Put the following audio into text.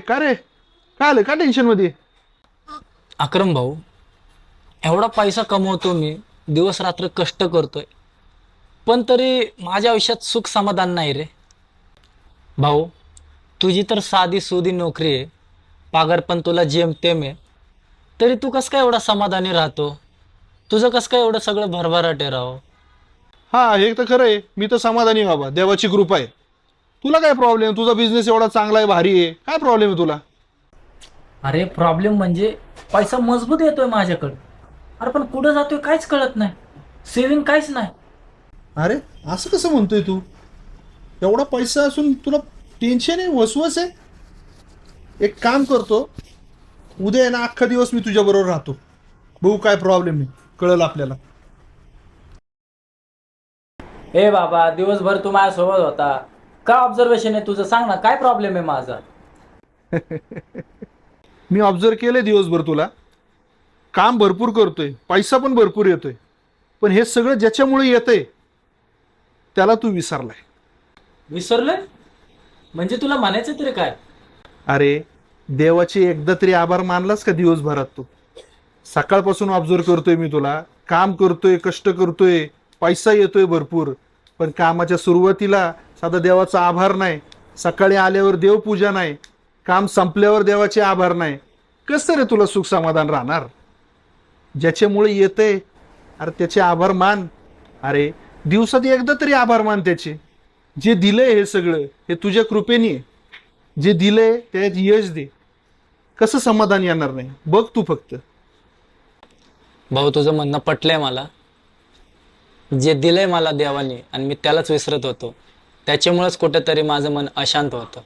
का रे? काय आलं? का टेन्शन मध्ये? अक्रम भाऊ, एवढा पैसा कमवतो मी, दिवस रात्र कष्ट करतोय, पण तरी माझ्या आयुष्यात सुख समाधान नाही रे. भाऊ, तुझी तर साधी सुधी नोकरी आहे, पगार पण तुला जेमतेम आहे, तरी तू कस काय एवढा समाधानी राहतो? तुझं कस काय एवढं सगळं भरभराट आहे राव? हा, हे तर खरं आहे. मी तर समाधानी आहे बाबा, देवाची कृपा आहे. तुला काय प्रॉब्लेम? तुझा बिझनेस एवढा चांगला आहे, भारी आहे. काय प्रॉब्लेम आहे तुला? अरे प्रॉब्लेम म्हणजे पैसा मजबूत येतोय माझ्याकडे, अरे पण कुठं जातोय काहीच कळत नाही, सेव्हिंग काहीच नाही. अरे, असं कसं म्हणतोय तू? एवढा पैसा असून तुला टेन्शन आहे, वसवस आहे? एक काम करतो, उद्या आहे ना अख्खा दिवस मी तुझ्या बरोबर राहतो. बघू काय प्रॉब्लेम आहे, कळलं आपल्याला. ए बाबा, दिवसभर तू माझ्यासोबत होता, काय ऑब्झर्वेशन आहे तुझं? सांग ना, काय प्रॉब्लेम आहे माझा? मी ऑब्झर्व केलंय दिवसभर तुला. काम भरपूर करतोय, पैसा पण भरपूर येतोय, पण हे सगळं ज्याच्यामुळे येतंय त्याला तू विसरलाय. विसरलोय? म्हणजे तुला म्हणायचं तरी काय? अरे, देवाचे एकदा तरी आभार मानलास का दिवसभरात तू? सकाळपासून ऑब्झर्व करतोय मी तुला. काम करतोय, कष्ट करतोय, पैसा येतोय भरपूर, पण कामाच्या सुरुवातीला साधा देवाचा आभार नाही, सकाळी आल्यावर देवपूजा नाही, काम संपल्यावर देवाचे आभार नाही. कसं रे तुला सुख समाधान राहणार? ज्याच्यामुळे येतंय, अरे त्याचे आभार मान. अरे, दिवसात एकदा तरी आभार मान त्याचे. जे दिलंय हे सगळं, हे तुझ्या कृपेने आहे. जे दिलंय त्यात यश दे. कसं समाधान येणार नाही बघ तू फक्त. भाऊ, तुझं म्हणणं पटलंय मला. जे दिलंय मला देवाने आणि मी त्यालाच विसरत होतो, त्याच्यामुळेच कुठेतरी माझं मन अशांत होतं.